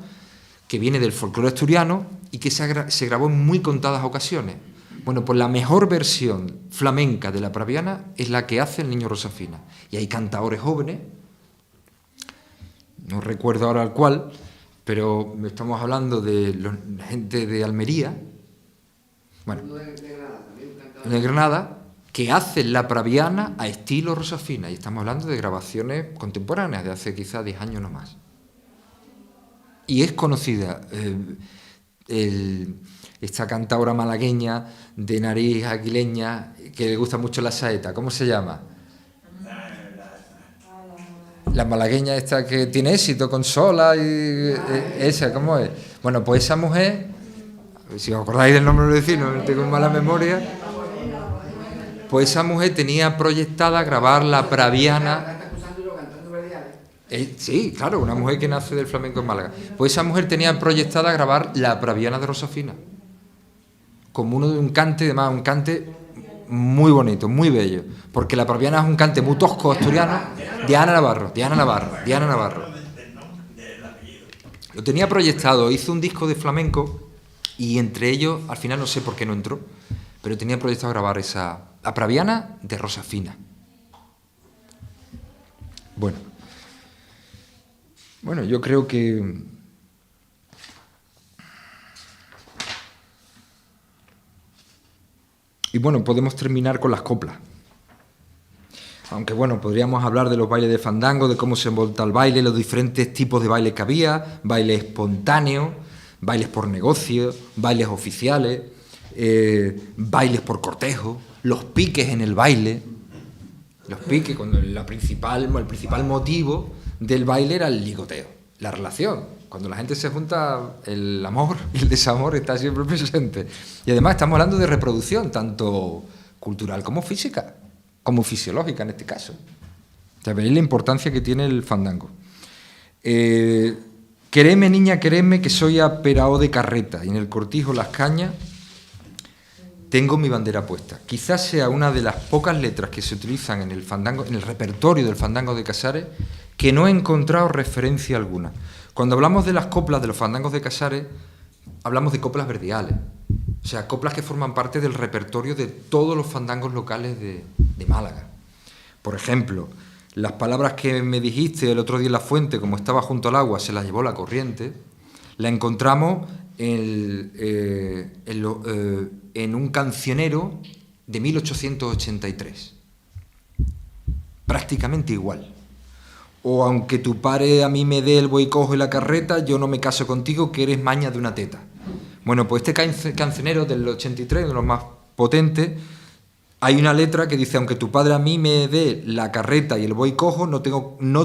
que viene del folclore asturiano y que se grabó en muy contadas ocasiones. Bueno, pues la mejor versión flamenca de la praviana es la que hace el Niño Rosafina. Y hay cantadores jóvenes, no recuerdo ahora el cual, pero estamos hablando de gente de Almería, bueno, de Granada, que hacen la praviana a estilo Rosafina. Y estamos hablando de grabaciones contemporáneas, de hace quizás 10 años no más. Y es conocida esta cantadora malagueña de nariz aquileña que le gusta mucho la saeta. ¿Cómo se llama? La malagueña esta que tiene éxito con Sola y esa, ¿cómo es? Bueno, pues esa mujer, si os acordáis del nombre del vecino, tengo mala memoria, pues esa mujer tenía proyectada grabar la praviana. Sí, claro, una mujer que nace del flamenco en Málaga. Pues esa mujer tenía proyectada grabar la praviana de Rosafina, como un cante, además un cante muy bonito, muy bello, porque la praviana es un cante muy tosco asturiano. Diana Navarro. Lo tenía proyectado, hizo un disco de flamenco y entre ellos, al final no sé por qué no entró, pero tenía proyectado grabar la praviana de Rosafina. Bueno, yo creo que y bueno, podemos terminar con las coplas. Aunque bueno, podríamos hablar de los bailes de fandango, de cómo se monta el baile, los diferentes tipos de bailes que había, bailes espontáneos, bailes por negocio, bailes oficiales, bailes por cortejo, los piques en el baile. Los piques, cuando el principal motivo del baile era el ligoteo, la relación. Cuando la gente se junta, el amor y el desamor está siempre presente. Y además estamos hablando de reproducción, tanto cultural como física, como fisiológica en este caso. O sea, veréis la importancia que tiene el fandango. Quereme, niña, quereme, que soy aperao de carreta, y en el cortijo Las Cañas tengo mi bandera puesta. Quizás sea una de las pocas letras que se utilizan en el fandango, en el repertorio del fandango de Casares, que no he encontrado referencia alguna. Cuando hablamos de las coplas de los fandangos de Casares, hablamos de coplas verdiales, o sea, coplas que forman parte del repertorio de todos los fandangos locales de Málaga. Por ejemplo, las palabras que me dijiste el otro día en la fuente, como estaba junto al agua, se las llevó la corriente, la encontramos en un cancionero de 1883. Prácticamente igual. O aunque tu padre a mí me dé el buey cojo y la carreta, yo no me caso contigo, que eres maña de una teta. Bueno, pues este cancionero del 83, uno de los más potentes, Hay una letra que dice: aunque tu padre a mí me dé la carreta y el buey cojo, no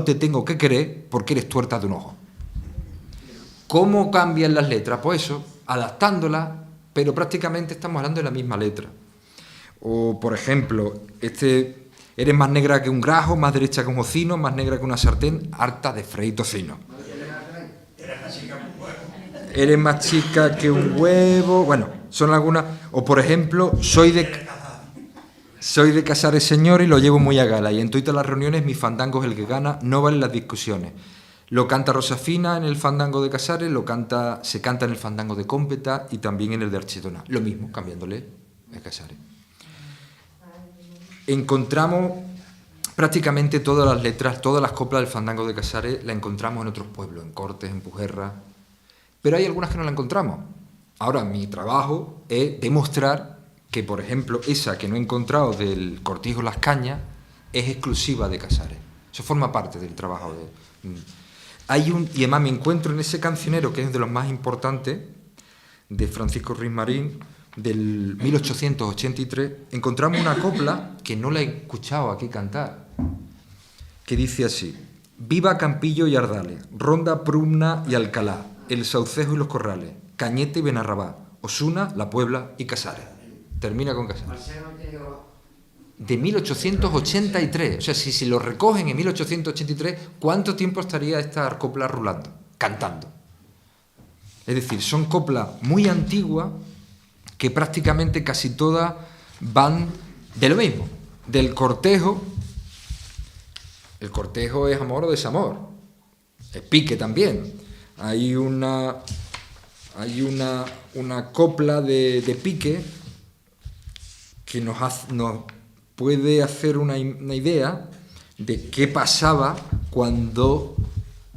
te tengo que querer porque eres tuerta de un ojo. ¿Cómo cambian las letras? Pues eso, adaptándolas, pero prácticamente estamos hablando de la misma letra. O, por ejemplo, eres más negra que un grajo, más derecha que un hocino, más negra que una sartén, harta de freír tocino. Eres más chica que un huevo. Bueno, son algunas. O, por ejemplo, soy de Casares, señor, y lo llevo muy a gala. Y en todas las reuniones mi fandango es el que gana, no valen las discusiones. Lo canta Rosafina en el fandango de Casares, se canta en el fandango de Cómpeta y también en el de Archidona. Lo mismo, cambiándole a Casares. Encontramos prácticamente todas las letras, todas las coplas del fandango de Casares, la encontramos en otros pueblos, en Cortes, en Pujerra, pero hay algunas que no la encontramos. Ahora, mi trabajo es demostrar que, por ejemplo, esa que no he encontrado del Cortijo Las Cañas es exclusiva de Casares. Eso forma parte del trabajo de... y además me encuentro en ese cancionero, que es de los más importantes, de Francisco Ruiz Marín, del 1883, encontramos una copla que no la he escuchado aquí cantar, que dice así: viva Campillo y Ardales, Ronda, Prumna y Alcalá, El Saucejo y los Corrales, Cañete y Benarrabá, Osuna, La Puebla y Casares. Termina con Casares. De 1883, o sea, si lo recogen en 1883, ¿cuánto tiempo estaría esta copla rulando, cantando? Es decir, son coplas muy antiguas que prácticamente casi todas van de lo mismo, del cortejo. El cortejo es amor o desamor, es pique también. Hay una copla de pique que nos puede hacer una idea de qué pasaba cuando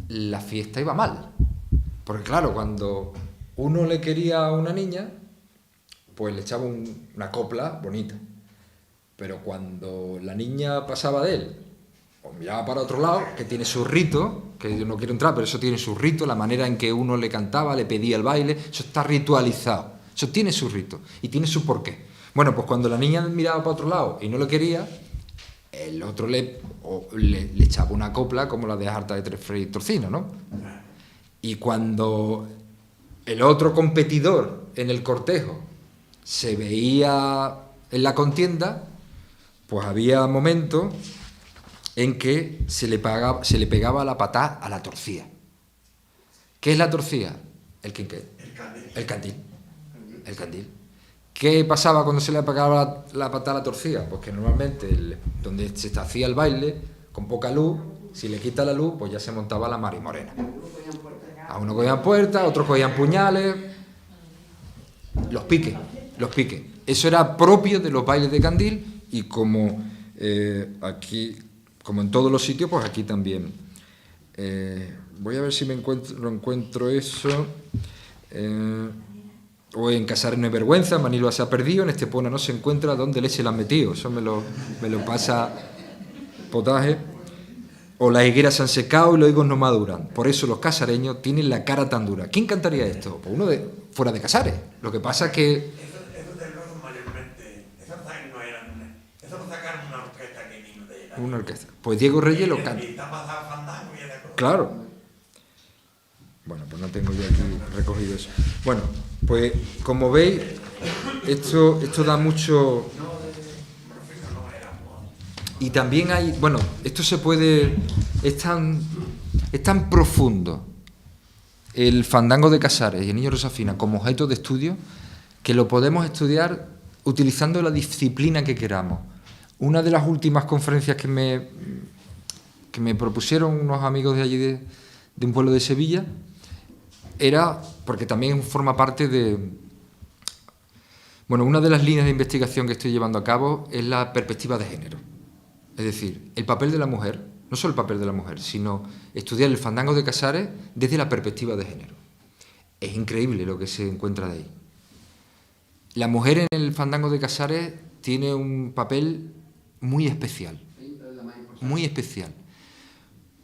la fiesta iba mal. Porque claro, cuando uno le quería a una niña, pues le echaba una copla bonita. Pero cuando la niña pasaba de él, o miraba para otro lado, que tiene su rito, que yo no quiero entrar, pero eso tiene su rito, la manera en que uno le cantaba, le pedía el baile, eso está ritualizado, eso tiene su rito y tiene su porqué. Bueno, pues cuando la niña miraba para otro lado y no lo quería, el otro le echaba una copla como la de harta de tres freír torcino, ¿no? Y cuando el otro competidor en el cortejo se veía en la contienda, pues había momentos en que se le pegaba la patada a la torcida. ¿Qué es la torcida? El candil. El candil. ¿Qué pasaba cuando se le pegaba la patada a la torcida? Pues que normalmente donde se hacía el baile, con poca luz, si le quita la luz, pues ya se montaba la marimorena. A uno cogían puertas, a otros cogían puñales, los piques. Eso era propio de los bailes de candil y como aquí, como en todos los sitios, pues aquí también. Voy a ver si encuentro eso. O en Casares no hay vergüenza, Manilva se ha perdido, en Estepona no se encuentra, ¿dónde leche la han metido? Eso me lo pasa Potaje. O las higueras se han secado y los higos no maduran. Por eso los casareños tienen la cara tan dura. ¿Quién cantaría esto? Pues uno fuera de Casares. Lo que pasa es que... Eso del rojo mayormente, esos no eran... Eso lo sacaron una orquesta que vino de allá. Una orquesta. Pues Diego Reyes lo canta. Claro. Bueno, pues no tengo yo aquí recogido eso. Bueno, pues como veis, esto da mucho... Y también hay... Bueno, esto se puede... Es tan profundo el fandango de Casares y el Niño Rosafina como objeto de estudio que lo podemos estudiar utilizando la disciplina que queramos. Una de las últimas conferencias que me propusieron unos amigos de allí de un pueblo de Sevilla era, porque también forma parte de... Bueno, una de las líneas de investigación que estoy llevando a cabo es la perspectiva de género. Es decir, el papel de la mujer, no solo el papel de la mujer, sino estudiar el fandango de Casares desde la perspectiva de género. Es increíble lo que se encuentra de ahí. La mujer en el fandango de Casares tiene un papel muy especial,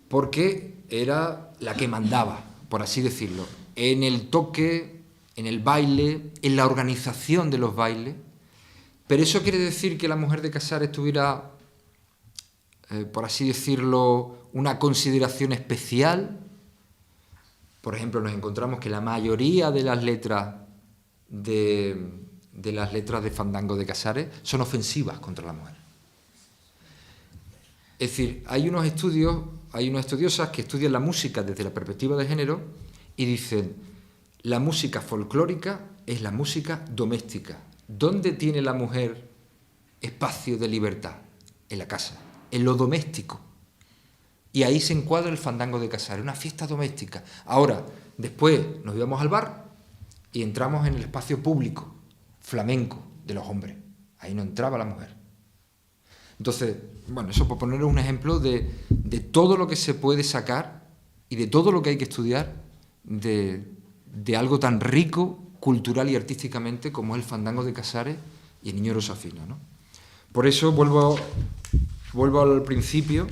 porque era la que mandaba, por así decirlo, en el toque, en el baile, en la organización de los bailes, Pero eso quiere decir que la mujer de Casares tuviera, por así decirlo, una consideración especial. Por ejemplo, nos encontramos que la mayoría de las letras de fandango de Casares son ofensivas contra la mujer. Es decir, hay unas estudiosas que estudian la música desde la perspectiva de género y dicen: la música folclórica es la música doméstica. ¿Dónde tiene la mujer espacio de libertad? En la casa, en lo doméstico. Y ahí se encuadra el fandango de Casares, una fiesta doméstica. Ahora, después nos íbamos al bar y entramos en el espacio público, flamenco, de los hombres. Ahí no entraba la mujer. Entonces, bueno, eso por poner un ejemplo de todo lo que se puede sacar y de todo lo que hay que estudiar de algo tan rico cultural y artísticamente como es el fandango de Casares y el Niño Rosafina, ¿no? Por eso vuelvo al principio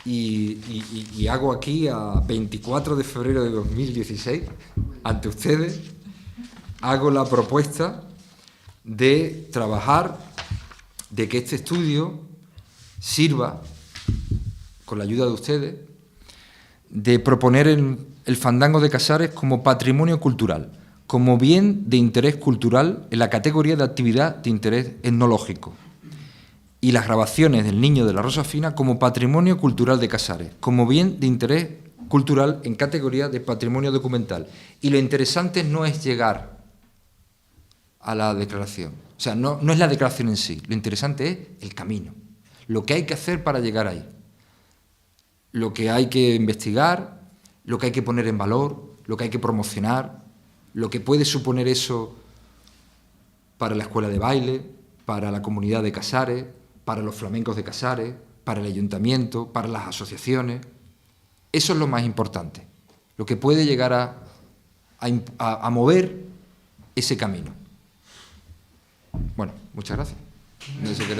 y hago aquí a 24 de febrero de 2016, ante ustedes, hago la propuesta de trabajar, de que este estudio sirva, con la ayuda de ustedes, de proponer el fandango de Casares como patrimonio cultural, como bien de interés cultural en la categoría de actividad de interés etnológico, y las grabaciones del Niño de la Rosafina como patrimonio cultural de Casares, como bien de interés cultural en categoría de patrimonio documental. Y lo interesante no es llegar a la declaración, o sea, no es la declaración en sí, lo interesante es el camino, lo que hay que hacer para llegar ahí, lo que hay que investigar, lo que hay que poner en valor, lo que hay que promocionar, lo que puede suponer eso para la escuela de baile, para la comunidad de Casares, para los flamencos de Casares, para el ayuntamiento, para las asociaciones. Eso es lo más importante, lo que puede llegar a mover ese camino. Bueno, muchas gracias. No sé qué